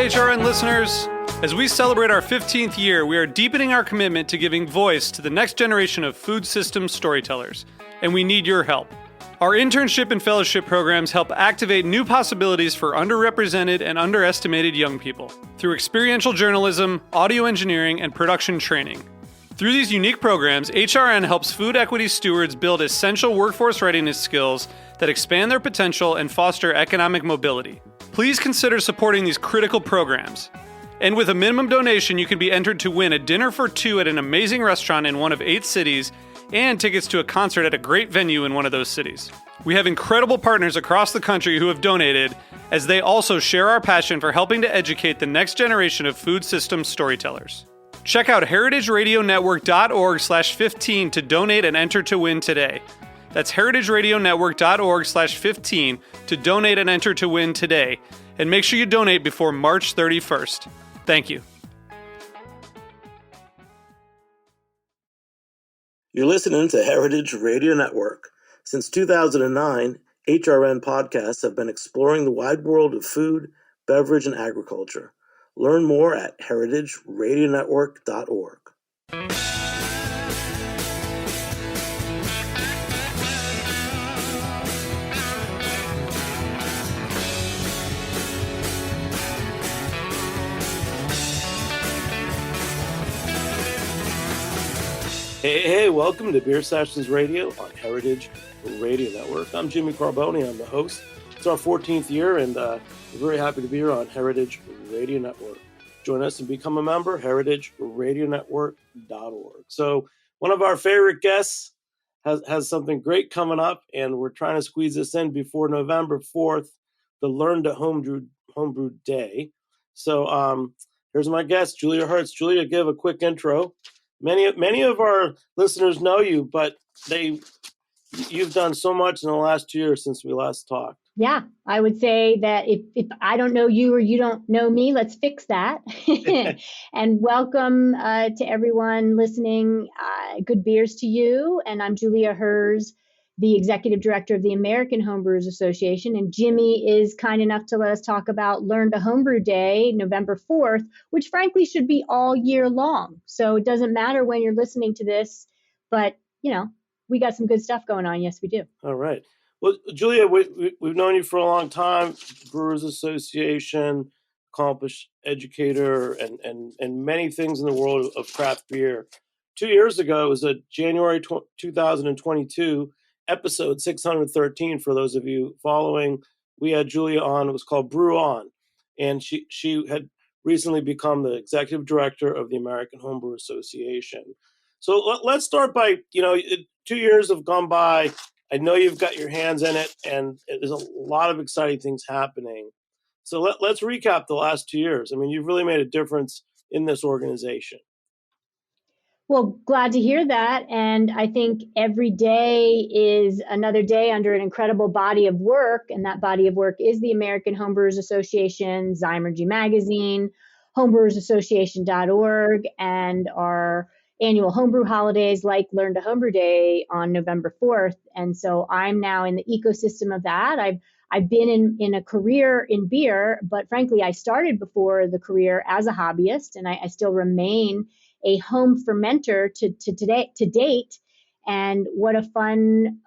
HRN listeners. As we celebrate our 15th year, we are deepening our commitment to giving voice to the next generation of food systems storytellers, and we need your help. Our internship and fellowship programs help activate new possibilities for underrepresented and underestimated young people through experiential journalism, audio engineering, and production training. Through these unique programs, HRN helps food equity stewards build essential workforce readiness skills that expand their potential and foster economic mobility. Please consider supporting these critical programs. And with a minimum donation, you can be entered to win a dinner for two at an amazing restaurant in one of 8 cities and tickets to a concert at a great venue in one of those cities. We have incredible partners across the country who have donated, as they also share our passion for helping to educate the next generation of food systems storytellers. Check out heritageradionetwork.org/15 to donate and enter to win today. That's heritageradionetwork.org/15 to donate and enter to win today. And make sure you donate before March 31st. Thank you. You're listening to Heritage Radio Network. Since 2009, HRN podcasts have been exploring the wide world of food, beverage, and agriculture. Learn more at heritageradionetwork.org. Hey, welcome to Beer Sessions Radio on Heritage Radio Network. I'm Jimmy Carboni, I'm the host. It's our 14th year, and we're very happy to be here on Heritage Radio Network. Join us and become a member, heritageradionetwork.org. So one of our favorite guests has something great coming up, and we're trying to squeeze this in before November 4th, the Learn to Homebrew Day. So here's my guest, Julia Hertz. Julia, give a quick intro. Many of our listeners know you, but you've done so much in the last 2 years since we last talked. Yeah, I would say that if I don't know you or you don't know me, let's fix that. And welcome to everyone listening. Good beers to you. And I'm Julia Herz, the Executive Director of the American Homebrewers Association. And Jimmy is kind enough to let us talk about Learn to Homebrew Day, November 4th, which frankly should be all year long. So it doesn't matter when you're listening to this, but, we got some good stuff going on. Yes, we do. All right. Well, Julia, we've known you for a long time, Brewers Association, accomplished educator, and many things in the world of craft beer. 2 years ago, it was a January 2022, episode 613, for those of you following. We had Julia on. It was called Brew On, and she had recently become the executive director of the American Homebrew Association. So let's start by, 2 years have gone by. I know you've got your hands in it, and there's a lot of exciting things happening. So let's recap the last 2 years. I mean, you've really made a difference in this organization. Well, glad to hear that. And I think every day is another day under an incredible body of work. And that body of work is the American Homebrewers Association, Zymergy Magazine, homebrewersassociation.org, and our annual homebrew holidays like Learn to Homebrew Day on November 4th. And so I'm now in the ecosystem of that. I've been in a career in beer, but frankly, I started before the career as a hobbyist, and I still remain a home fermenter to date. And what a fun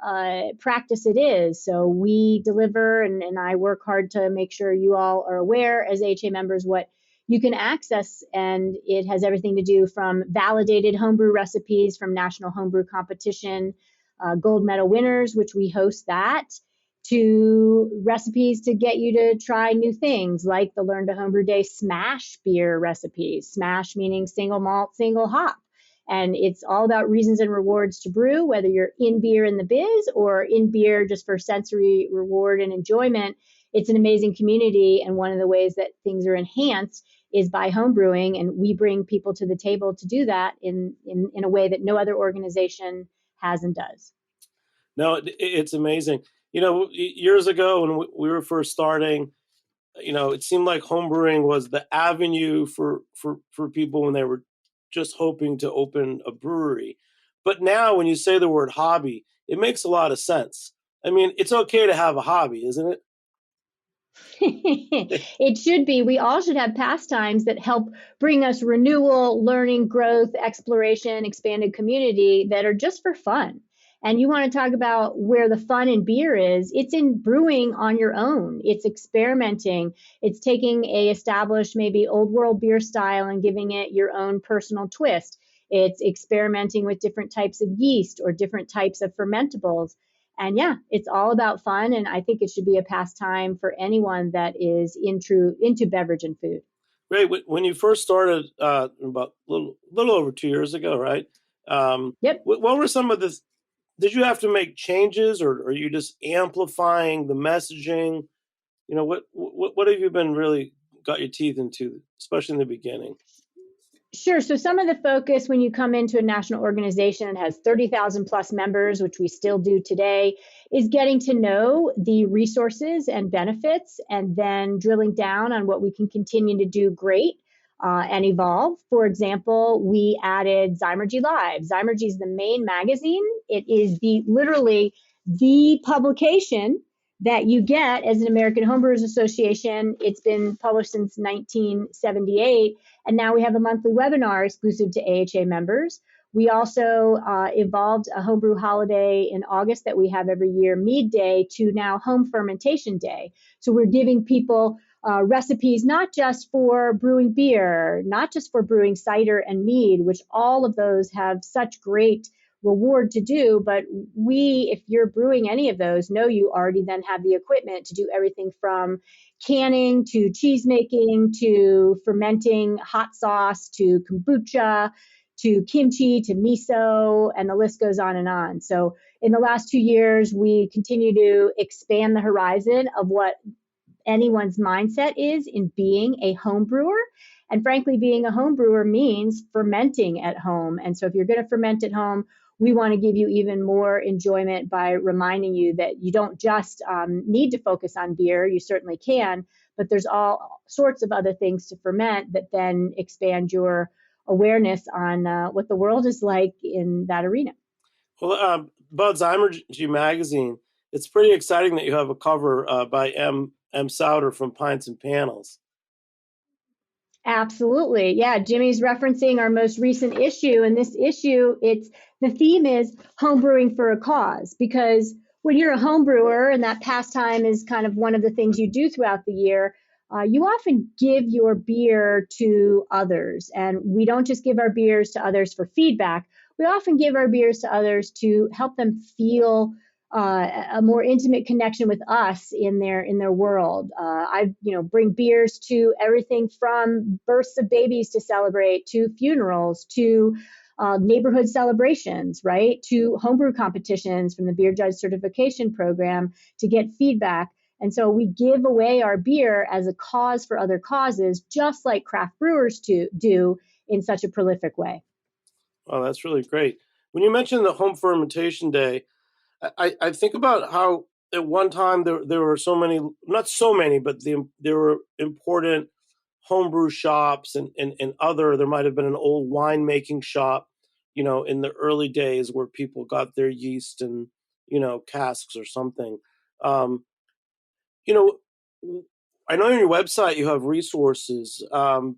practice it is. So we deliver, and I work hard to make sure you all are aware as HA members what you can access, and it has everything to do from validated homebrew recipes from National Homebrew Competition, gold medal winners, which we host that, to recipes to get you to try new things like the Learn to Homebrew Day Smash beer recipes. Smash meaning single malt, single hop. And it's all about reasons and rewards to brew, whether you're in beer in the biz or in beer just for sensory reward and enjoyment. It's an amazing community. And one of the ways that things are enhanced is by homebrewing. And we bring people to the table to do that in a way that no other organization has and does. No, it's amazing. Years ago when we were first starting, it seemed like homebrewing was the avenue for people when they were just hoping to open a brewery. But now when you say the word hobby, it makes a lot of sense. I mean, it's okay to have a hobby, isn't it? It should be. We all should have pastimes that help bring us renewal, learning, growth, exploration, expanded community that are just for fun. And you want to talk about where the fun in beer is, it's in brewing on your own. It's experimenting. It's taking a established, maybe old world beer style and giving it your own personal twist. It's experimenting with different types of yeast or different types of fermentables. And yeah, it's all about fun. And I think it should be a pastime for anyone that is into beverage and food. Great. When you first started, about little over 2 years ago, right? Yep. What were some of the? Did you have to make changes, or are you just amplifying the messaging? What have you been really got your teeth into, especially in the beginning? Sure. So some of the focus when you come into a national organization that has 30,000 plus members, which we still do today, is getting to know the resources and benefits and then drilling down on what we can continue to do great and evolve. For example, we added Zymergy Live. Zymergy is the main magazine. It is literally the publication that you get as an American Homebrewers Association. It's been published since 1978. And now we have a monthly webinar exclusive to AHA members. We also evolved a homebrew holiday in August that we have every year, Mead Day, to now Home Fermentation Day. So we're giving people recipes not just for brewing beer, not just for brewing cider and mead, which all of those have such great reward to do, but if you're brewing any of those, know you already then have the equipment to do everything from canning to cheese making to fermenting hot sauce to kombucha to kimchi to miso, and the list goes on and on. So in the last 2 years, we continue to expand the horizon of what anyone's mindset is in being a home brewer. And frankly, being a home brewer means fermenting at home. And so if you're going to ferment at home, we want to give you even more enjoyment by reminding you that you don't just need to focus on beer. You certainly can, but there's all sorts of other things to ferment that then expand your awareness on what the world is like in that arena. Well, Bud's Zymergy magazine. It's pretty exciting that you have a cover by M. Souter from Pints and Panels. Absolutely. Yeah, Jimmy's referencing our most recent issue. And this issue, the theme is homebrewing for a cause, because when you're a home brewer and that pastime is kind of one of the things you do throughout the year, you often give your beer to others. And we don't just give our beers to others for feedback. We often give our beers to others to help them feel a more intimate connection with us in their world. I bring beers to everything from births of babies to celebrate, to funerals, to neighborhood celebrations, right? To homebrew competitions from the Beer Judge Certification Program to get feedback. And so we give away our beer as a cause for other causes, just like craft brewers do in such a prolific way. Oh, that's really great. When you mentioned the Home Fermentation Day, I think about how at one time there were so many, not so many, but there were important homebrew shops and there might have been an old winemaking shop, in the early days where people got their yeast and, casks or something. I know on your website you have resources, and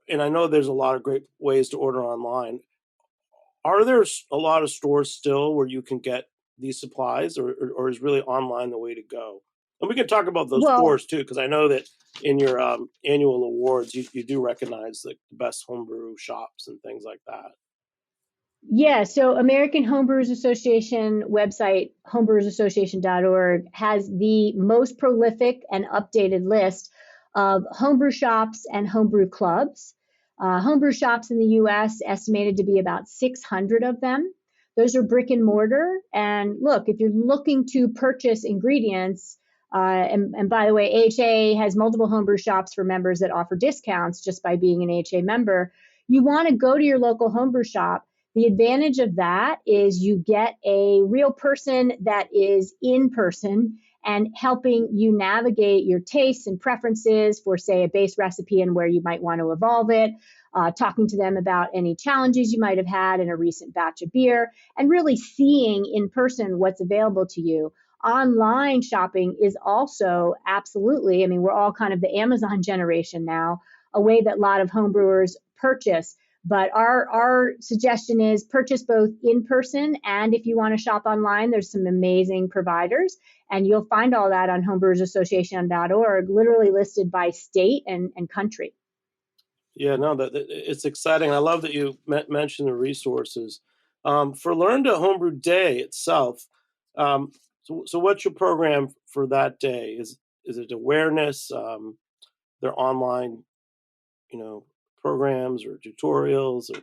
I know there's a lot of great ways to order online. Are there a lot of stores still where you can get these supplies, or is really online the way to go? And we can talk about those stores too, because I know that in your annual awards, you do recognize the best homebrew shops and things like that. Yeah, so American Homebrewers Association website, homebrewersassociation.org, has the most prolific and updated list of homebrew shops and homebrew clubs. Homebrew shops in the U.S. estimated to be about 600 of them. Those are brick and mortar. And look, if you're looking to purchase ingredients, and by the way, AHA has multiple homebrew shops for members that offer discounts just by being an AHA member. You want to go to your local homebrew shop. The advantage of that is you get a real person that is in person and helping you navigate your tastes and preferences for, say, a base recipe and where you might want to evolve it, talking to them about any challenges you might have had in a recent batch of beer, and really seeing in person what's available to you. Online shopping is also absolutely, I mean, we're all kind of the Amazon generation now, a way that a lot of homebrewers purchase. But our suggestion is purchase both in person, and if you want to shop online, there's some amazing providers. And you'll find all that on homebrewersassociation.org, literally listed by state and country. Yeah, no, it's exciting. I love that you mentioned the resources. For Learn to Homebrew Day itself, so what's your program for that day? Is it awareness? Their online, programs or tutorials? Or...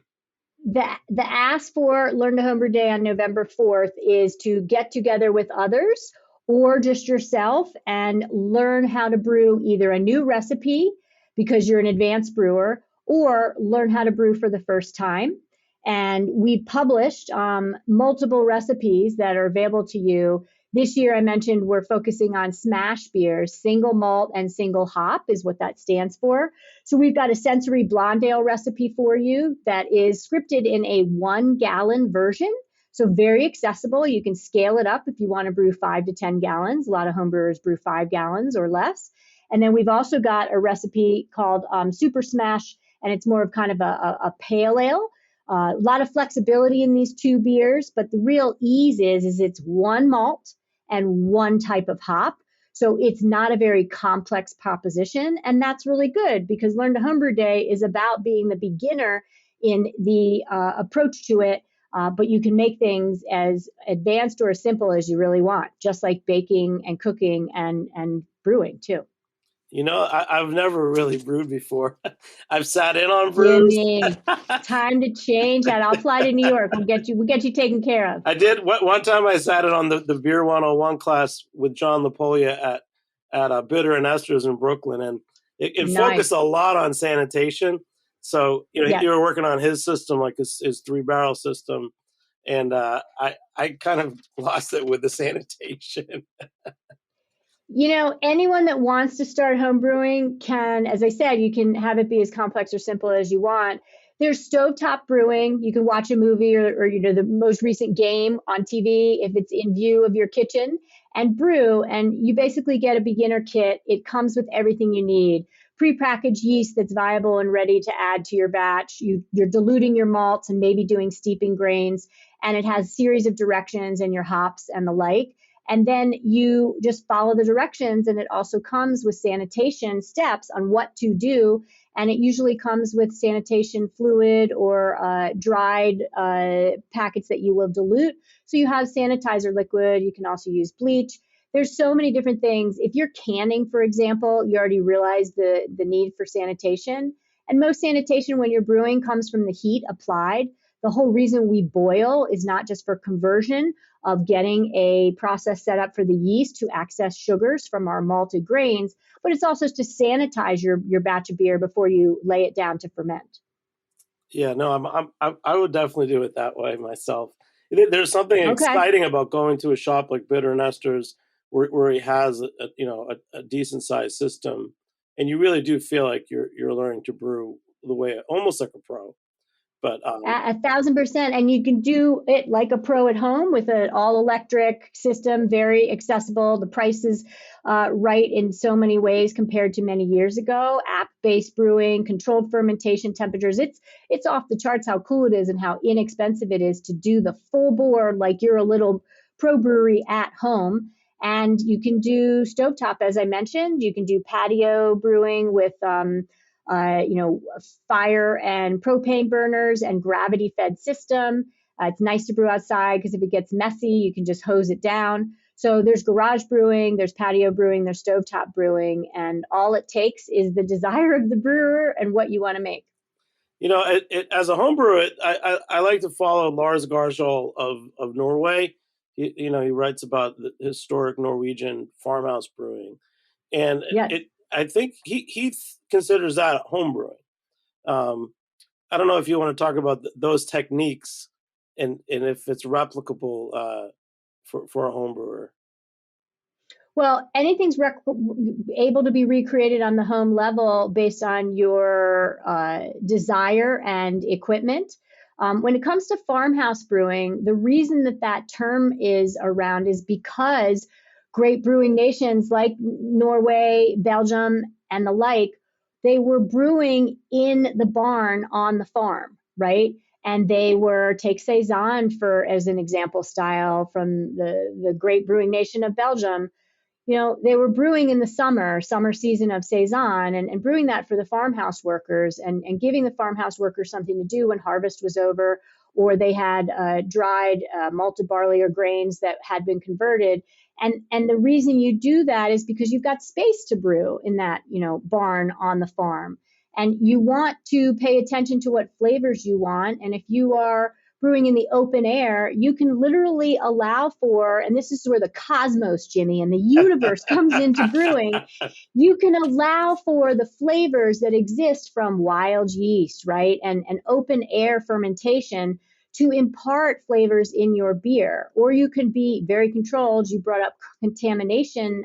The ask for Learn to Homebrew Day on November 4th is to get together with others or just yourself and learn how to brew either a new recipe because you're an advanced brewer, or learn how to brew for the first time. And we published multiple recipes that are available to you. This year, I mentioned we're focusing on smash beers. Single malt and single hop is what that stands for. So we've got a sensory blonde ale recipe for you that is scripted in a 1-gallon version. So very accessible. You can scale it up if you want to brew 5 to 10 gallons. A lot of homebrewers brew 5 gallons or less. And then we've also got a recipe called Super Smash, and it's more of kind of a pale ale. A lot of flexibility in these two beers, but the real ease is it's one malt and one type of hop. So it's not a very complex proposition. And that's really good because Learn to Homebrew Day is about being the beginner in the approach to it. But you can make things as advanced or as simple as you really want, just like baking and cooking and brewing too. I've never really brewed before. I've sat in on brews. Jimmy, time to change that. I'll fly to New York. We'll get you taken care of. I did. One time I sat in on the Beer 101 class with John LaPolia at Bitter and Esther's in Brooklyn, and it Nice. focused a lot on sanitation. So Yes. you were working on his system, like his 3-barrel system, and I kind of lost it with the sanitation. Anyone that wants to start home brewing can, as I said, you can have it be as complex or simple as you want. There's stovetop brewing. You can watch a movie or the most recent game on TV if it's in view of your kitchen and brew. And you basically get a beginner kit. It comes with everything you need. Prepackaged yeast that's viable and ready to add to your batch. You're diluting your malts and maybe doing steeping grains. And it has a series of directions and your hops and the like. And then you just follow the directions, and it also comes with sanitation steps on what to do. And it usually comes with sanitation fluid or dried packets that you will dilute. So you have sanitizer liquid. You can also use bleach. There's so many different things. If you're canning, for example, you already realize the need for sanitation. And most sanitation when you're brewing comes from the heat applied. The whole reason we boil is not just for conversion of getting a process set up for the yeast to access sugars from our malted grains, but it's also to sanitize your batch of beer before you lay it down to ferment. Yeah, no, I would definitely do it that way myself. There's something exciting about going to a shop like Bitter and Esther's where he has a decent sized system, and you really do feel like you're learning to brew the way almost like a pro. But 1,000%, and you can do it like a pro at home with an all-electric system, very accessible. The price is right in so many ways compared to many years ago. App-based brewing, controlled fermentation temperatures. It's off the charts how cool it is and how inexpensive it is to do the full board like you're a little pro brewery at home. And you can do stovetop, as I mentioned. You can do patio brewing with fire and propane burners and gravity-fed system. It's nice to brew outside because if it gets messy, you can just hose it down. So there's garage brewing, there's patio brewing, there's stovetop brewing, and all it takes is the desire of the brewer and what you want to make. As a home brewer, I like to follow Lars Garshol of Norway. He writes about the historic Norwegian farmhouse brewing, and yes. I think he considers that home brewing. I don't know if you want to talk about those techniques and if it's replicable for a home brewer. Well, anything's able to be recreated on the home level based on your desire and equipment. When it comes to farmhouse brewing, the reason that term is around is because great brewing nations like Norway, Belgium, and the like, they were brewing in the barn on the farm, right? And they were, take Saison for as an example style from the great brewing nation of Belgium. They were brewing in the summer season of Saison and brewing that for the farmhouse workers and giving the farmhouse workers something to do when harvest was over, or they had dried malted barley or grains that had been converted. And the reason you do that is because you've got space to brew in that, barn on the farm. And you want to pay attention to what flavors you want. And if you are brewing in the open air, you can literally allow for, and this is where the cosmos, Jimmy, and the universe comes into brewing. You can allow for the flavors that exist from wild yeast, right? And open air fermentation to impart flavors in your beer. Or you can be very controlled. You brought up contamination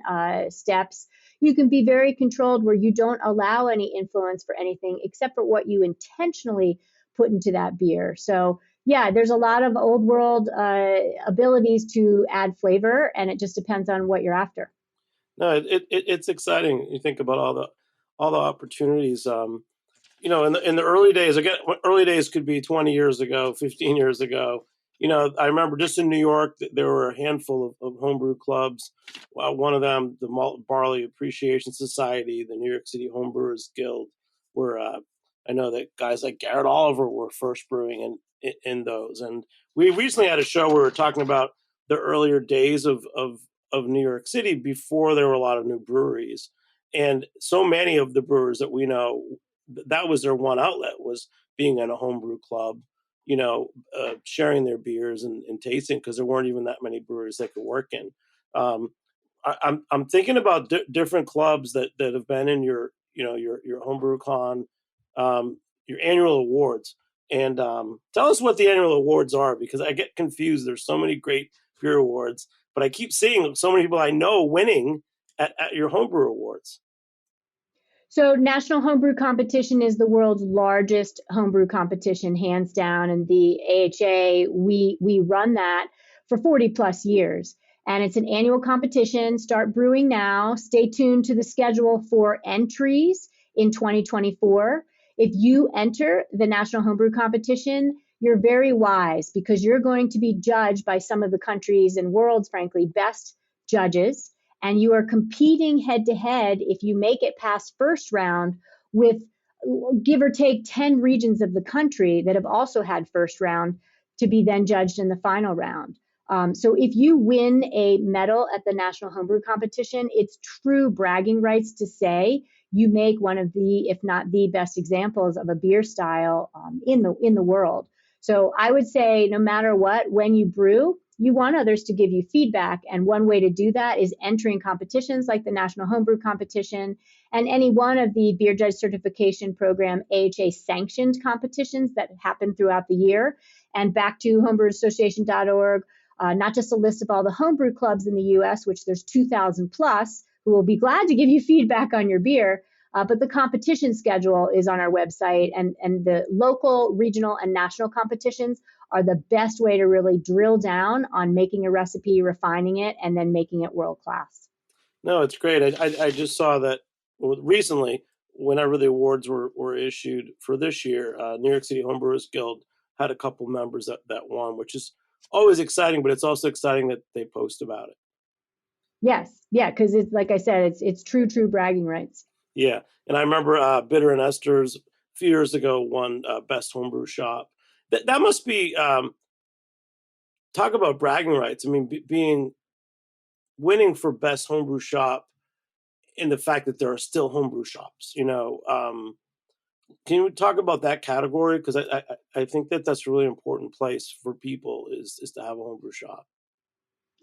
steps. You can be very controlled where you don't allow any influence for anything except for what you intentionally put into that beer. So yeah, there's a lot of old world abilities to add flavor, and it just depends on what you're after. No, it's exciting. You think about all the opportunities. In the early days, again, early days could be 20 years ago, 15 years ago. I remember just in New York, there were a handful of homebrew clubs. One of them, the Malt Barley Appreciation Society, the New York City Homebrewers Guild, where I know that guys like Garrett Oliver were first brewing in those. And we recently had a show where we were talking about the earlier days of New York City before there were a lot of new breweries. And so many of the brewers that we know, that was their one outlet, was being in a homebrew club, sharing their beers and tasting, because there weren't even that many breweries they could work in. I'm thinking about different clubs that have been in your homebrew con, your annual awards, and tell us what the annual awards are, because I get confused. There's so many great beer awards, but I keep seeing so many people I know winning at your homebrew awards. So National Homebrew Competition is the world's largest homebrew competition, hands down. And the AHA, we run that for 40 plus years. And it's an annual competition. Start brewing now. Stay tuned to the schedule for entries in 2024. If you enter the National Homebrew Competition, you're very wise, because you're going to be judged by some of the country's and world's, frankly, best judges. And you are competing head to head, if you make it past first round, with give or take 10 regions of the country that have also had first round to be then judged in the final round. So if you win a medal at the National Homebrew Competition, it's true bragging rights to say you make one of the, if not the best examples of a beer style in the world. So I would say, no matter what, when you brew, you want others to give you feedback. And one way to do that is entering competitions like the National Homebrew Competition and any one of the Beer Judge Certification Program AHA sanctioned competitions that happen throughout the year. And back to homebrewassociation.org, not just a list of all the homebrew clubs in the US, which there's 2,000 plus, who will be glad to give you feedback on your beer. But the competition schedule is on our website, and the local, regional, and national competitions are the best way to really drill down on making a recipe, refining it, and then making it world class. No, it's great. I just saw that recently, whenever the awards were issued for this year, New York City Homebrewers Guild had a couple members that won, which is always exciting, but it's also exciting that they post about it. Yes, yeah, because it's like I said, it's true bragging rights. Yeah, and I remember Bitter and Esther's a few years ago won Best Homebrew Shop. That must be talk about bragging rights. I mean, winning for Best Homebrew Shop, in the fact that there are still homebrew shops. Can you talk about that category? Because I think that's a really important place for people is to have a homebrew shop.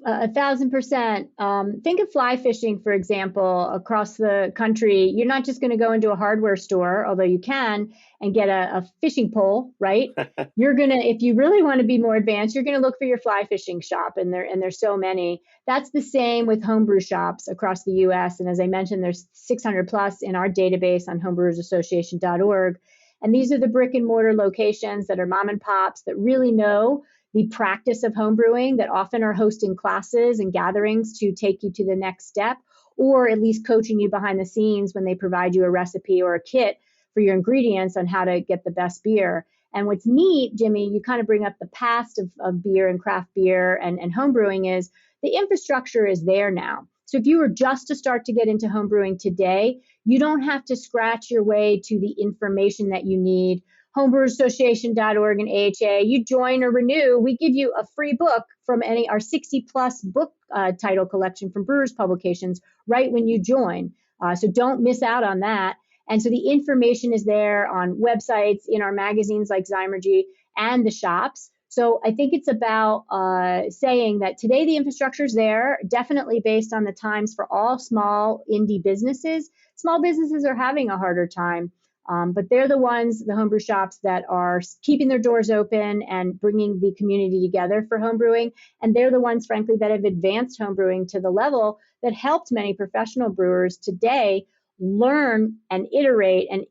1,000%. Think of fly fishing, for example, across the country. You're not just going to go into a hardware store, although you can, and get a fishing pole, right? You're going to, if you really want to be more advanced, you're going to look for your fly fishing shop, and there's so many. That's the same with homebrew shops across the US. And as I mentioned, there's 600 plus in our database on homebrewersassociation.org. And these are the brick and mortar locations that are mom and pops that really know the practice of homebrewing that often are hosting classes and gatherings to take you to the next step, or at least coaching you behind the scenes when they provide you a recipe or a kit for your ingredients on how to get the best beer. And what's neat, Jimmy, you kind of bring up the past of beer and craft beer and homebrewing is the infrastructure is there now. So if you were just to start to get into homebrewing today, you don't have to scratch your way to the information that you need. Homebrewassociation.org and AHA, you join or renew, we give you a free book from our 60 plus book title collection from Brewers Publications right when you join. So don't miss out on that. And so the information is there on websites, in our magazines like Zymergy and the shops. So I think it's about saying that today the infrastructure is there, definitely based on the times for all small indie businesses. Small businesses are having a harder time, but they're the ones, the homebrew shops, that are keeping their doors open and bringing the community together for homebrewing. And they're the ones, frankly, that have advanced homebrewing to the level that helped many professional brewers today learn and iterate and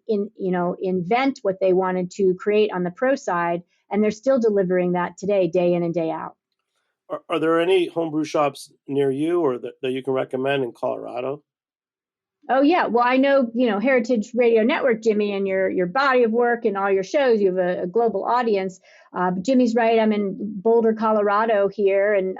invent what they wanted to create on the pro side, and they're still delivering that today, day in and day out. Are there any homebrew shops near you or that you can recommend in Colorado? Oh yeah, well I know Heritage Radio Network, Jimmy, and your body of work and all your shows. You have a global audience. But Jimmy's right. I'm in Boulder, Colorado here, and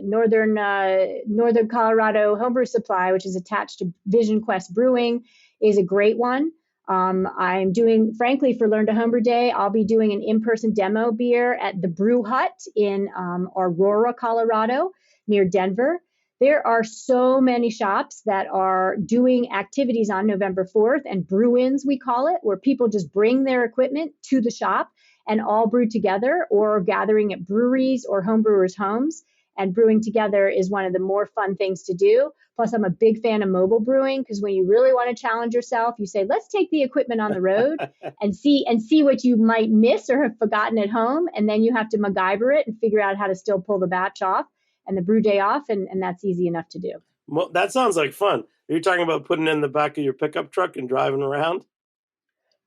northern Colorado Homebrew Supply, which is attached to Vision Quest Brewing, is a great one. I'm doing, frankly, for Learn to Homebrew Day, I'll be doing an in-person demo beer at the Brew Hut in Aurora, Colorado, near Denver. There are so many shops that are doing activities on November 4th, and brew-ins, we call it, where people just bring their equipment to the shop and all brew together, or gathering at breweries or homebrewers' homes. And brewing together is one of the more fun things to do. Plus, I'm a big fan of mobile brewing, because when you really want to challenge yourself, you say, let's take the equipment on the road and see what you might miss or have forgotten at home. And then you have to MacGyver it and figure out how to still pull the batch off and the brew day off, and that's easy enough to do. Well, that sounds like fun. Are you talking about putting it in the back of your pickup truck and driving around?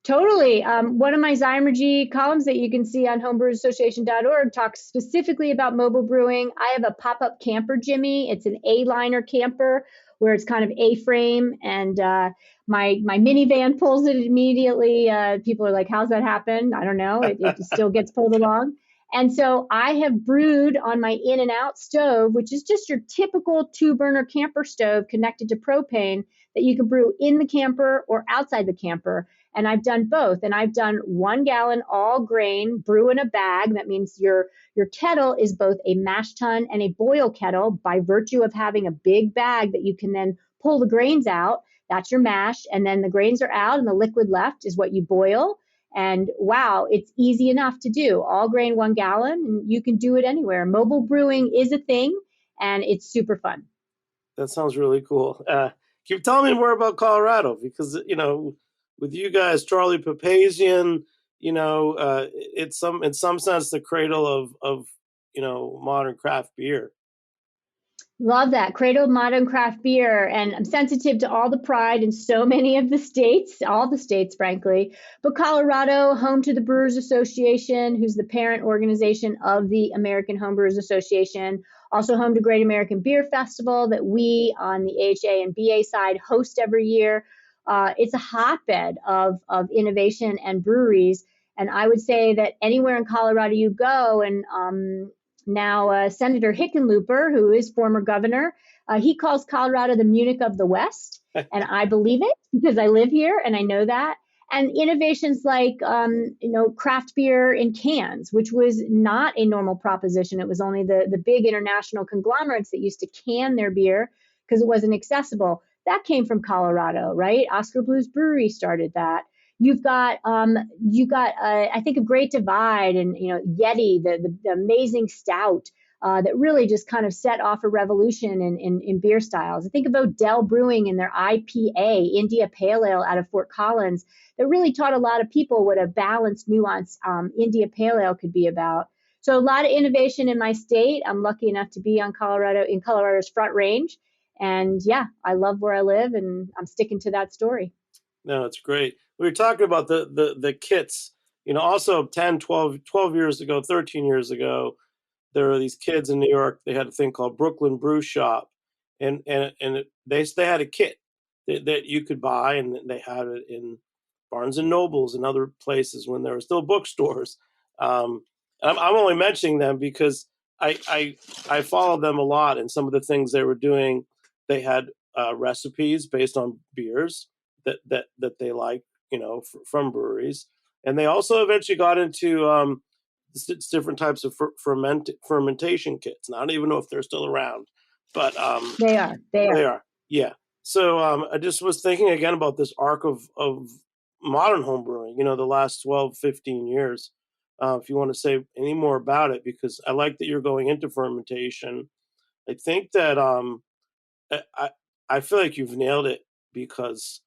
Totally. One of my Zymergy columns that you can see on homebrewassociation.org talks specifically about mobile brewing. I have a pop-up camper, Jimmy. It's an A-liner camper where it's kind of A-frame, and my minivan pulls it immediately. People are like, how's that happen? I don't know. It still gets pulled along. And so I have brewed on my in and out stove, which is just your typical 2-burner camper stove connected to propane that you can brew in the camper or outside the camper. And I've done both. And I've done 1 gallon all grain brew in a bag. That means your kettle is both a mash tun and a boil kettle by virtue of having a big bag that you can then pull the grains out. That's your mash. And then the grains are out and the liquid left is what you boil. And wow, it's easy enough to do. All grain 1 gallon, and you can do it anywhere. Mobile brewing is a thing, and it's super fun. That sounds really cool. Keep telling me more about Colorado, because with you guys, Charlie Papazian, it's in some sense the cradle of modern craft beer. Love that. Cradle of modern craft beer. And I'm sensitive to all the pride in so many of the states, all the states, frankly. But Colorado, home to the Brewers Association, who's the parent organization of the American Homebrewers Association. Also home to Great American Beer Festival that we on the AHA and BA side host every year. It's a hotbed of innovation and breweries. And I would say that anywhere in Colorado you go, and now Senator Hickenlooper, who is former governor, he calls Colorado the Munich of the West. And I believe it because I live here and I know that. And innovations like, craft beer in cans, which was not a normal proposition. It was only the big international conglomerates that used to can their beer because it wasn't accessible. That came from Colorado, right? Oscar Blues Brewery started that. You've got, I think, a Great Divide and, Yeti, the amazing stout that really just kind of set off a revolution in beer styles. I think about Dell Brewing and their IPA, India Pale Ale out of Fort Collins, that really taught a lot of people what a balanced, nuanced India Pale Ale could be about. So a lot of innovation in my state. I'm lucky enough to be in Colorado's Front Range. And yeah, I love where I live and I'm sticking to that story. No, it's great. We were talking about the kits Also 10, 12 years ago, 13 years ago, there were these kids in New York. They had a thing called Brooklyn Brew Shop, they had a kit that you could buy, and they had it in Barnes and Nobles and other places when there were still bookstores. I'm only mentioning them because I followed them a lot, and some of the things they were doing, they had recipes based on beers that they like, from breweries, and they also eventually got into different types of fermentation kits. Now, I don't even know if they're still around, but They are. they are. Yeah. So I just was thinking again about this arc of modern home brewing, the last 12, 15 years. If you want to say any more about it, because I like that you're going into fermentation. I think that I, I feel like you've nailed it, because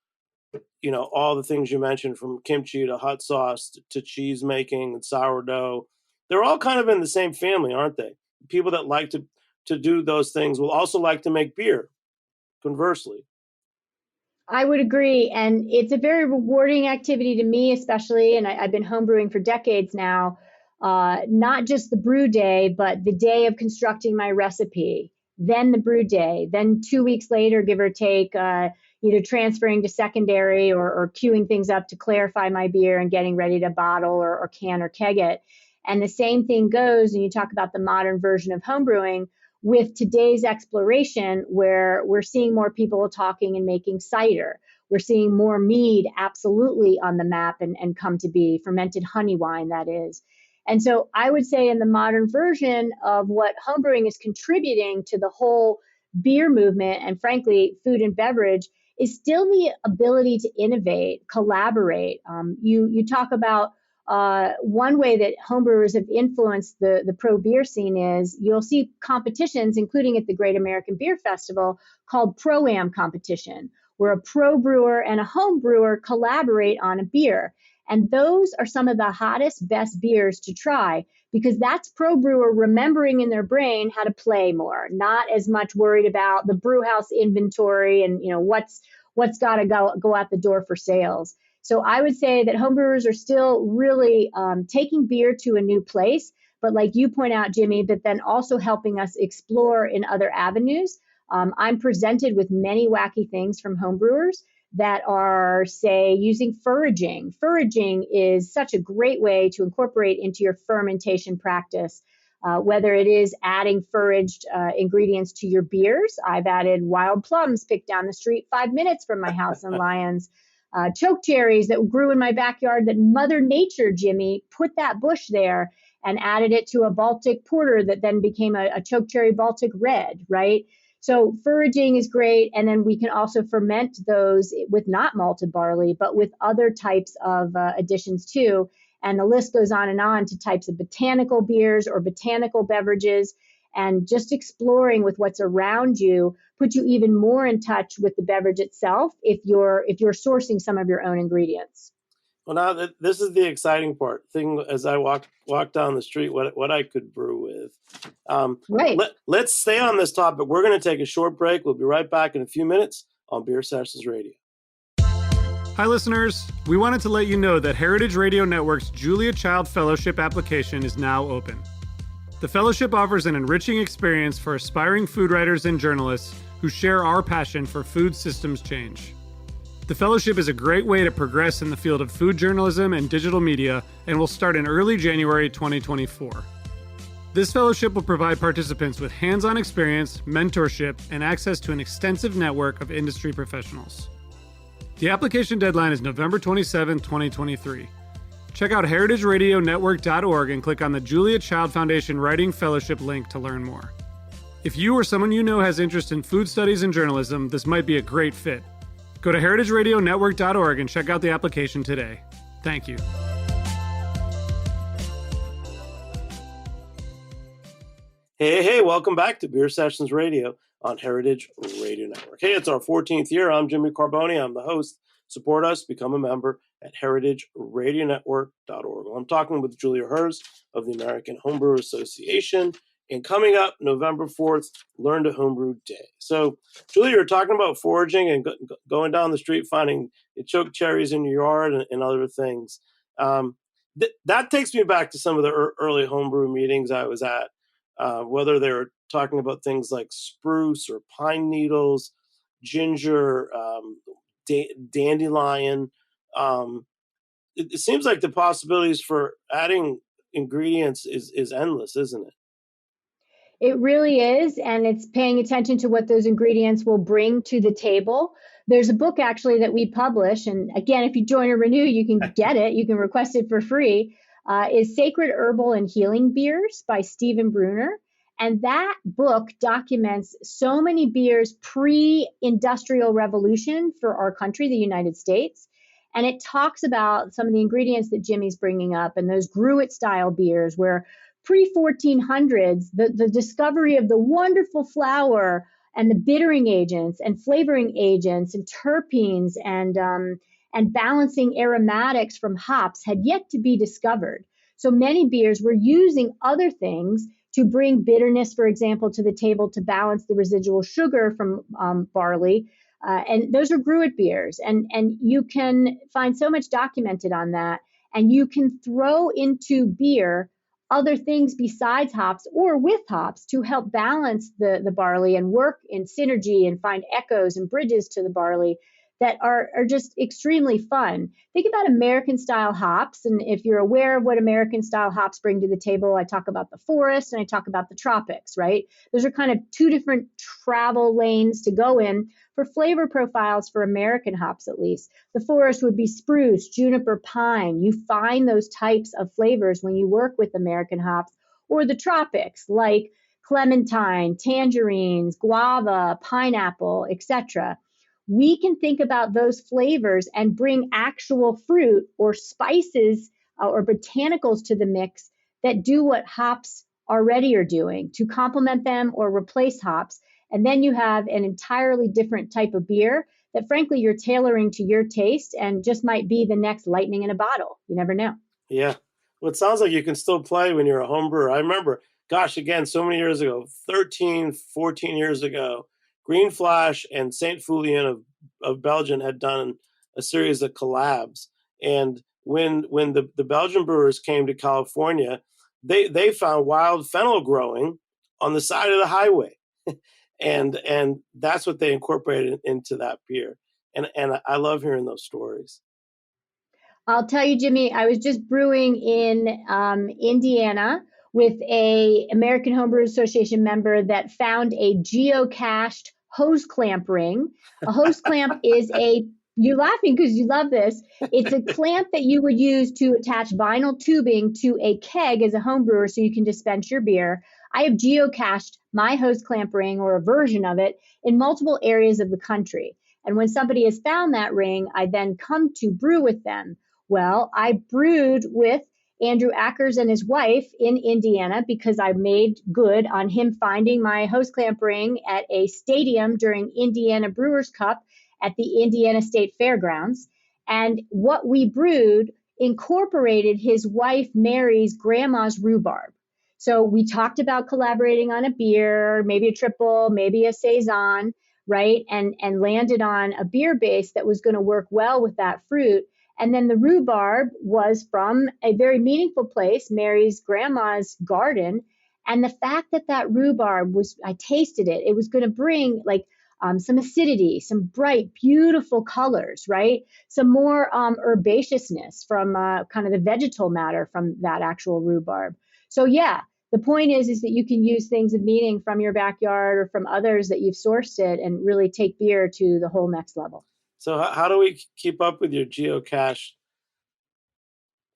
all the things you mentioned, from kimchi to hot sauce to cheese making and sourdough, they're all kind of in the same family, aren't they? People that like to do those things will also like to make beer, conversely. I would agree. And it's a very rewarding activity to me, especially. And I've been homebrewing for decades now. Not just the brew day, but the day of constructing my recipe, then the brew day, then 2 weeks later, give or take, either transferring to secondary or queuing things up to clarify my beer and getting ready to bottle or can or keg it. And the same thing goes, and you talk about the modern version of homebrewing with today's exploration, where we're seeing more people talking and making cider. We're seeing more mead absolutely on the map and come to be, fermented honey wine, that is. And so I would say, in the modern version of what homebrewing is contributing to the whole beer movement, and frankly, food and beverage, is still the ability to innovate, collaborate. You talk about one way that homebrewers have influenced the pro beer scene is you'll see competitions, including at the Great American Beer Festival, called Pro-Am competition, where a pro brewer and a home brewer collaborate on a beer. And those are some of the hottest, best beers to try, because that's pro brewer remembering in their brain how to play more, not as much worried about the brew house inventory and what's got to go out the door for sales. So I would say that homebrewers are still really taking beer to a new place, but like you point out, Jimmy, but then also helping us explore in other avenues. I'm presented with many wacky things from homebrewers that are, say, using foraging. Foraging is such a great way to incorporate into your fermentation practice, whether it is adding foraged ingredients to your beers. I've added wild plums picked down the street 5 minutes from my house in Lyons. Choke cherries that grew in my backyard that Mother Nature, Jimmy, put that bush there and added it to a Baltic porter that then became a choke cherry Baltic red, right? So foraging is great. And then we can also ferment those with not malted barley, but with other types of additions too. And the list goes on to types of botanical beers or botanical beverages. And just exploring with what's around you puts you even more in touch with the beverage itself if you're sourcing some of your own ingredients. Well, now this is the exciting thing. As I walk down the street, what I could brew with. Right. Let's stay on this topic. We're going to take a short break. We'll be right back in a few minutes on Beer Sessions Radio. Hi, listeners. We wanted to let you know that Heritage Radio Network's Julia Child Fellowship application is now open. The fellowship offers an enriching experience for aspiring food writers and journalists who share our passion for food systems change. The fellowship is a great way to progress in the field of food journalism and digital media, and will start in early January 2024. This fellowship will provide participants with hands-on experience, mentorship, and access to an extensive network of industry professionals. The application deadline is November 27, 2023. Check out heritageradionetwork.org and click on the Julia Child Foundation Writing Fellowship link to learn more. If you or someone you know has interest in food studies and journalism, this might be a great fit. Go to heritageradionetwork.org and check out the application today. Thank you. Hey, welcome back to Beer Sessions Radio on Heritage Radio Network. Hey, it's our 14th year. I'm Jimmy Carboni. I'm the host. Support us, become a member at heritageradionetwork.org. I'm talking with Julia Herz of the American Homebrew Association. And coming up November 4th, Learn to Homebrew Day. So, Julia, you're talking about foraging and going down the street, finding choke cherries in your yard and other things. that takes me back to some of the early homebrew meetings I was at, whether they were talking about things like spruce or pine needles, ginger, dandelion. It seems like the possibilities for adding ingredients is endless, isn't it? It really is, and it's paying attention to what those ingredients will bring to the table. There's a book actually that we publish, and again, if you join or renew, you can get it. You can request it for free. Is Sacred Herbal and Healing Beers by Stephen Bruner. And that book documents so many beers pre-industrial revolution for our country, the United States. And it talks about some of the ingredients that Jimmy's bringing up and those Gruit style beers where pre-1400s, the discovery of the wonderful flower and the bittering agents and flavoring agents and terpenes and balancing aromatics from hops had yet to be discovered. So many beers were using other things to bring bitterness, for example, to the table to balance the residual sugar from barley. And those are Gruit beers. And you can find so much documented on that. And you can throw into beer other things besides hops or with hops to help balance the barley and work in synergy and find echoes and bridges to the barley that are just extremely fun. Think about American style hops. And if you're aware of what American style hops bring to the table, I talk about the forest and I talk about the tropics, right? Those are kind of two different travel lanes to go in for flavor profiles for American hops, at least. The forest would be spruce, juniper, pine. You find those types of flavors when you work with American hops, or the tropics like clementine, tangerines, guava, pineapple, etc. We can think about those flavors and bring actual fruit or spices or botanicals to the mix that do what hops already are doing to complement them or replace hops. And then you have an entirely different type of beer that, frankly, you're tailoring to your taste and just might be the next lightning in a bottle. You never know. Yeah. Well, it sounds like you can still play when you're a home brewer. I remember, gosh, again, so many years ago, 13, 14 years ago, Green Flash and Saint Fulien of Belgium had done a series of collabs. And when the Belgian brewers came to California, they found wild fennel growing on the side of the highway. and that's what they incorporated into that beer. And I love hearing those stories. I'll tell you, Jimmy, I was just brewing in Indiana with a American Homebrew Association member that found a geocached hose clamp ring. A hose clamp is you're laughing because you love this. It's a clamp that you would use to attach vinyl tubing to a keg as a home brewer so you can dispense your beer. I have geocached my hose clamp ring or a version of it in multiple areas of the country. And when somebody has found that ring, I then come to brew with them. Well, I brewed with Andrew Ackers and his wife in Indiana because I made good on him finding my hose clamp ring at a stadium during Indiana Brewers Cup at the Indiana State Fairgrounds. And what we brewed incorporated his wife Mary's grandma's rhubarb. So we talked about collaborating on a beer, maybe a triple, maybe a saison, right? And landed on a beer base that was going to work well with that fruit. And then the rhubarb was from a very meaningful place, Mary's grandma's garden. And the fact that that rhubarb was, I tasted it, it was going to bring like some acidity, some bright, beautiful colors, right? Some more herbaceousness from kind of the vegetal matter from that actual rhubarb. So yeah, the point is that you can use things of meaning from your backyard or from others that you've sourced it and really take beer to the whole next level. So how do we keep up with your geocache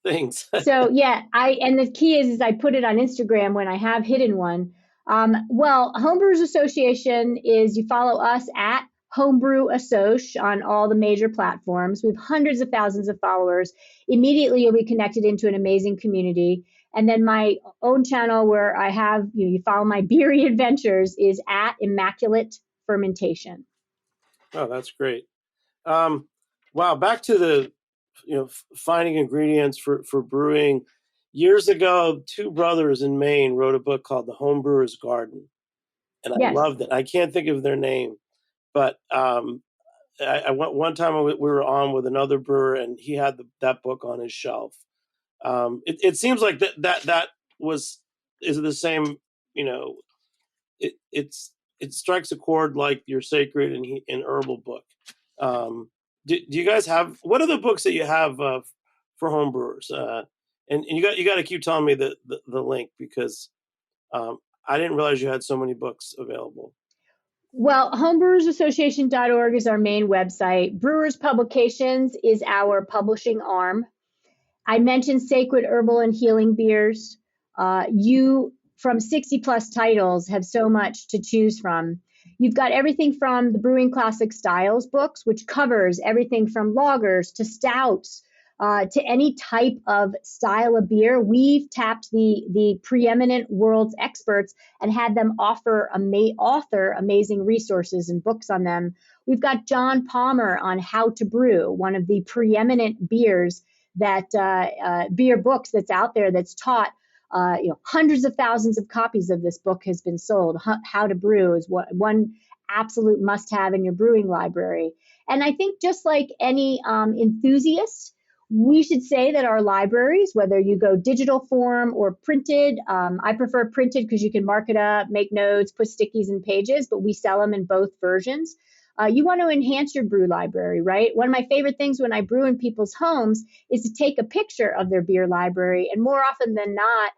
things? So yeah, and the key is I put it on Instagram when I have hidden one. Well, Homebrewers Association is, you follow us at Homebrew Assoc on all the major platforms. We have hundreds of thousands of followers. Immediately you'll be connected into an amazing community. And then my own channel where I have, you follow my beery adventures is at Immaculate Fermentation. Oh, that's great. Wow, back to the finding ingredients for brewing. Years ago, two brothers in Maine wrote a book called The Homebrewer's Garden, and I loved it. I can't think of their name, but I went one time we were on with another brewer, and he had that book on his shelf, It seems like that is the same. You know, it strikes a chord like your sacred and herbal book. Do you guys have, what are the books that you have for homebrewers? And you got to keep telling me the link, because I didn't realize you had so many books available. Well, homebrewersassociation.org is our main website. Brewers Publications is our publishing arm. I mentioned sacred herbal and healing beers. You, from 60 plus titles, have so much to choose from. You've got everything from the Brewing Classic Styles books, which covers everything from lagers to stouts, to any type of style of beer. We've tapped the preeminent world's experts and had them author amazing resources and books on them. We've got John Palmer on How to Brew, one of the preeminent beer books that's out there, that's taught. Hundreds of thousands of copies of this book has been sold. How to Brew is one absolute must-have in your brewing library. And I think, just like any enthusiast, we should say that our libraries, whether you go digital form or printed, I prefer printed because you can mark it up, make notes, put stickies and pages, but we sell them in both versions. You want to enhance your brew library, right? One of my favorite things when I brew in people's homes is to take a picture of their beer library. And more often than not,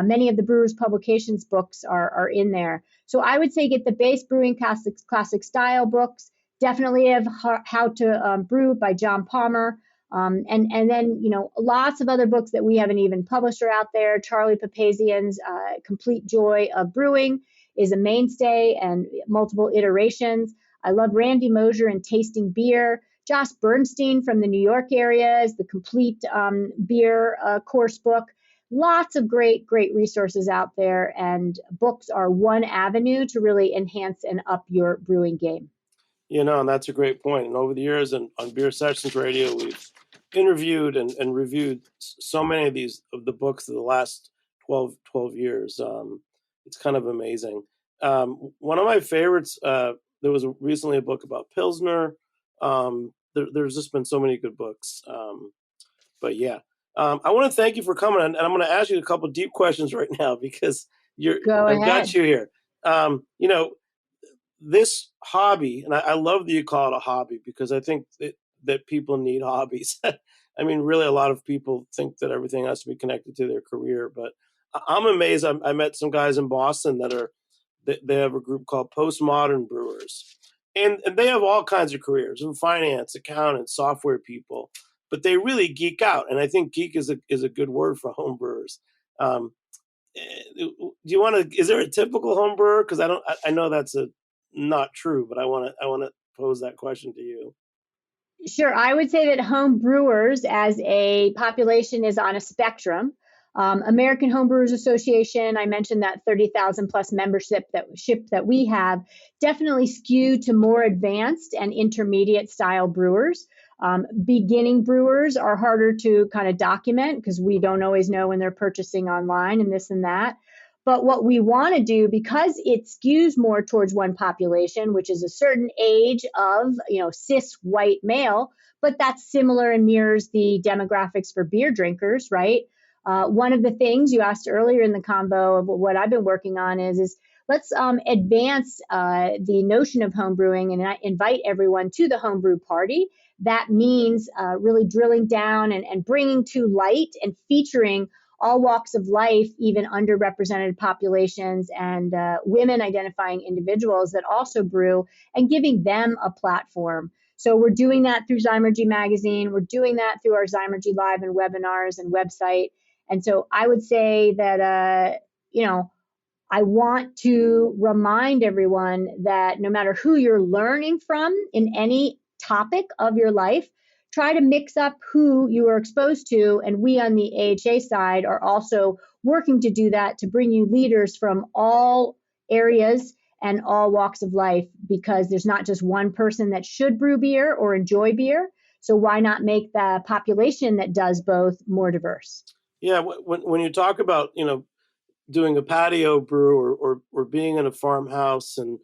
many of the Brewers Publications books are in there. So I would say get the base Brewing Classic Style books. Definitely have How to Brew by John Palmer. And then, lots of other books that we haven't even published are out there. Charlie Papazian's Complete Joy of Brewing is a mainstay, and multiple iterations. I love Randy Mosier and Tasting Beer. Josh Bernstein from the New York area is the Complete Beer course book. Lots of great resources out there, and books are one avenue to really enhance and up your brewing game. And that's a great point. And over the years, and on Beer Sessions Radio, we've interviewed and reviewed so many of the books of the last 12 years. It's kind of amazing. One of my favorites, there was recently a book about Pilsner. There's just been so many good books. But yeah, I want to thank you for coming, and I'm going to ask you a couple of deep questions right now, because I've got you here. This hobby, and I love that you call it a hobby, because I think that people need hobbies. I mean, really, a lot of people think that everything has to be connected to their career, but I'm amazed. I met some guys in Boston they have a group called Postmodern Brewers, and they have all kinds of careers in finance, accountants, software people, but they really geek out. And I think geek is a good word for home brewers. Is there a typical home brewer? Because I know that's not true, but I want to pose that question to you. Sure. I would say that home brewers as a population is on a spectrum. American Homebrewers Association, I mentioned that 30,000 plus membership that we have, definitely skew to more advanced and intermediate style brewers. Beginning brewers are harder to kind of document, because we don't always know when they're purchasing online and this and that. But what we want to do, because it skews more towards one population, which is a certain age of, cis white male, but that's similar and mirrors the demographics for beer drinkers, right? One of the things you asked earlier in the combo of what I've been working on is let's advance the notion of homebrewing, and I invite everyone to the homebrew party. That means really drilling down and bringing to light and featuring all walks of life, even underrepresented populations and women identifying individuals that also brew, and giving them a platform. So we're doing that through Zymergy Magazine. We're doing that through our Zymergy Live and webinars and website. And so I would say that, I want to remind everyone that no matter who you're learning from in any topic of your life, try to mix up who you are exposed to. And we on the AHA side are also working to do that, to bring you leaders from all areas and all walks of life, because there's not just one person that should brew beer or enjoy beer. So why not make the population that does both more diverse? Yeah, when you talk about, doing a patio brew or being in a farmhouse and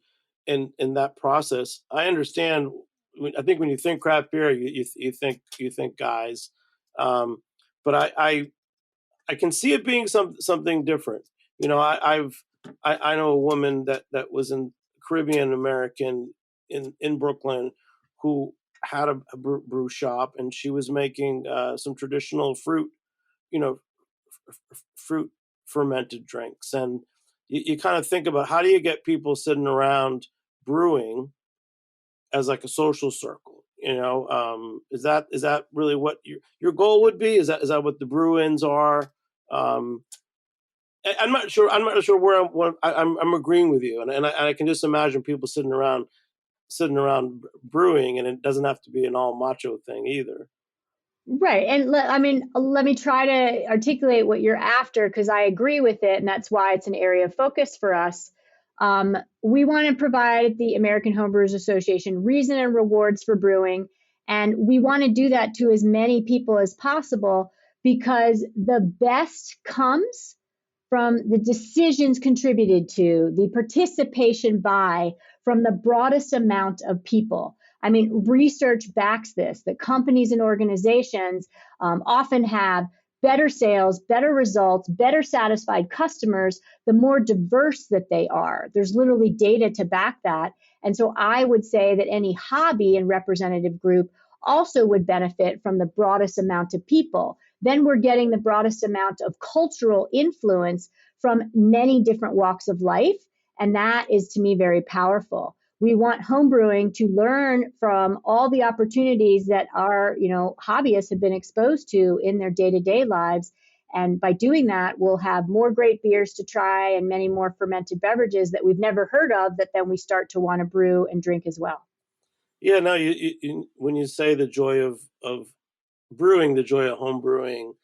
that process, I understand. I think when you think craft beer, you think guys, but I can see it being something different. You know, I know a woman that was in Caribbean American in Brooklyn who had a brew shop, and she was making some traditional fruit, you know, fruit fermented drinks. And you kind of think about, how do you get people sitting around brewing as like a social circle? You know, is that really what your goal would be? Is that what the brew-ins are? Um, I'm not sure. I'm not sure where I'm agreeing with you, and I can just imagine people sitting around brewing, and it doesn't have to be an all macho thing either. Right. And I mean, let me try to articulate what you're after, because I agree with it. And that's why it's an area of focus for us. We want to provide the American Homebrewers Association reason and rewards for brewing. And we want to do that to as many people as possible, because the best comes from the decisions contributed to, the participation by, from the broadest amount of people. I mean, research backs this, that companies and organizations often have better sales, better results, better satisfied customers, the more diverse that they are. There's literally data to back that. And so I would say that any hobby and representative group also would benefit from the broadest amount of people. Then we're getting the broadest amount of cultural influence from many different walks of life. And that is, to me, very powerful. We want homebrewing to learn from all the opportunities that our, hobbyists have been exposed to in their day-to-day lives. And by doing that, we'll have more great beers to try and many more fermented beverages that we've never heard of, that then we start to want to brew and drink as well. Yeah, no, when you say the joy of brewing, the joy of home brewing,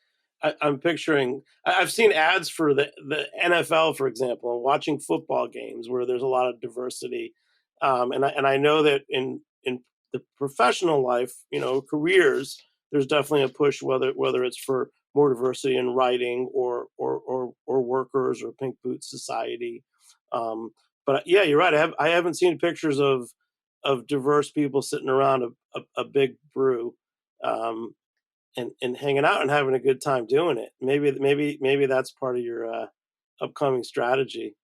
I'm picturing. I've seen ads for the NFL, for example, and watching football games where there's a lot of diversity, and I know that in the professional life, careers, there's definitely a push, whether it's for more diversity in writing or workers or Pink Boots Society. But yeah, you're right. I haven't seen pictures of diverse people sitting around a big brew. And hanging out and having a good time doing it. Maybe that's part of your upcoming strategy.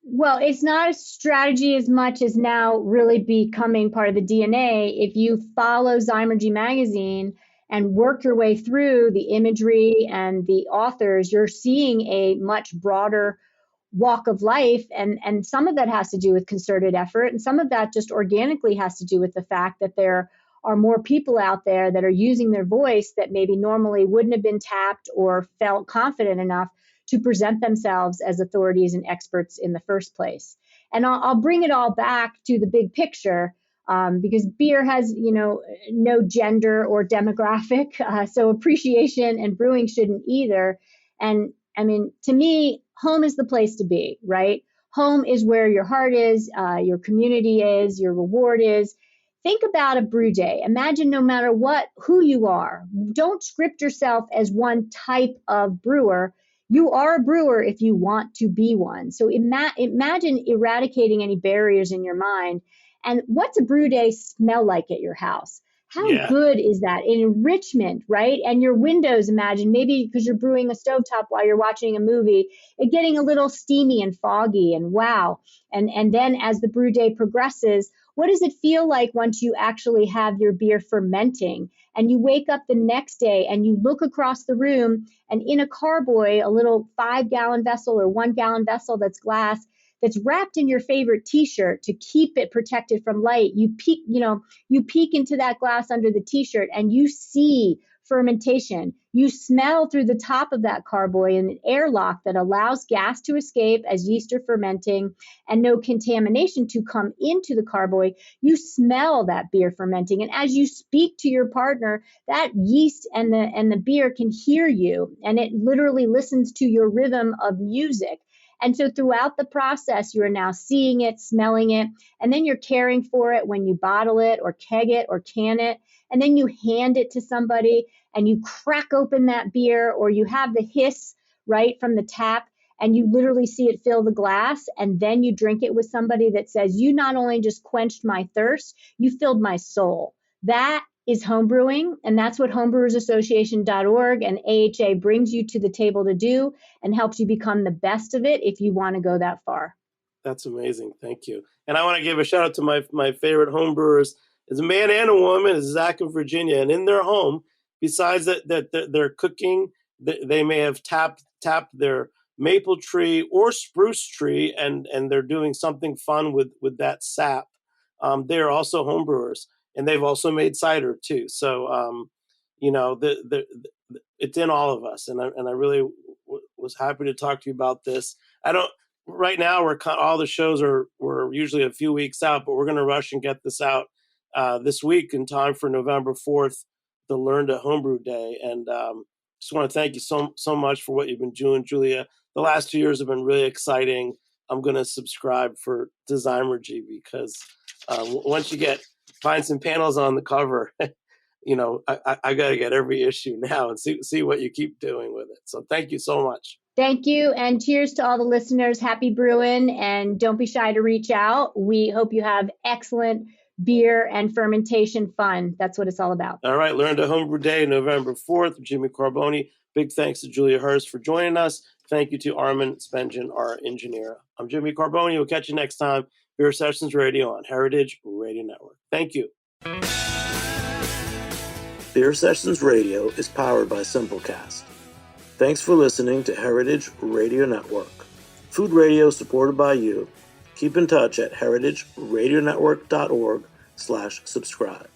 Well, it's not a strategy as much as now really becoming part of the DNA. If you follow Zymergy magazine and work your way through the imagery and the authors, you're seeing a much broader walk of life. And some of that has to do with concerted effort. And some of that just organically has to do with the fact that there are more people out there that are using their voice that maybe normally wouldn't have been tapped or felt confident enough to present themselves as authorities and experts in the first place. And I'll bring it all back to the big picture, because beer has, no gender or demographic. So appreciation and brewing shouldn't either. And I mean, to me, home is the place to be, right? Home is where your heart is, your community is, your reward is. Think about a brew day. Imagine, no matter who you are, don't script yourself as one type of brewer. You are a brewer if you want to be one. So imagine eradicating any barriers in your mind. And what's a brew day smell like at your house? How Yeah, good is that? Enrichment, right? And your windows, imagine, maybe because you're brewing a stovetop while you're watching a movie, it getting a little steamy and foggy, and wow. And then as the brew day progresses, what does it feel like once you actually have your beer fermenting? And you wake up the next day and you look across the room, and in a carboy, a little 5-gallon vessel or 1-gallon vessel that's glass, that's wrapped in your favorite t-shirt to keep it protected from light. You peek into that glass under the t-shirt and you see fermentation. You smell through the top of that carboy an airlock that allows gas to escape as yeast are fermenting and no contamination to come into the carboy. You smell that beer fermenting. And as you speak to your partner, that yeast and the beer can hear you, and it literally listens to your rhythm of music. And so throughout the process, you are now seeing it, smelling it, and then you're caring for it when you bottle it or keg it or can it. And then you hand it to somebody and you crack open that beer, or you have the hiss right from the tap and you literally see it fill the glass. And then you drink it with somebody that says, you not only just quenched my thirst, you filled my soul. That is homebrewing, and that's what homebrewersassociation.org and AHA brings you to the table to do, and helps you become the best of it if you want to go that far. That's amazing. Thank you. And I want to give a shout out to my favorite homebrewers. It's a man and a woman. It's Zach and Virginia. And in their home, besides that they're cooking, they may have tapped their maple tree or spruce tree, and they're doing something fun with that sap. They're also homebrewers, and they've also made cider too. So it's in all of us, and I really was happy to talk to you about this. I don't. Right now, all the shows we're usually a few weeks out, but we're going to rush and get this out this week in time for November 4th, the Learn to Homebrew Day. And just want to thank you so much for what you've been doing, Julia. The last 2 years have been really exciting. I'm going to subscribe for Designergy because once you find some panels on the cover, I got to get every issue now and see what you keep doing with it. So thank you so much. Thank you, and cheers to all the listeners. Happy brewing, and don't be shy to reach out. We hope you have excellent beer and fermentation fun. That's what it's all about. All right, Learn to Homebrew Day, November 4th, Jimmy Carboni. Big thanks to Julia Hurst for joining us. Thank you to Armin Spengen, our engineer. I'm Jimmy Carboni. We'll catch you next time. Beer Sessions Radio on Heritage Radio Network. Thank you. Beer Sessions Radio is powered by Simplecast. Thanks for listening to Heritage Radio Network. Food radio supported by you. Keep in touch at heritageradionetwork.org/subscribe.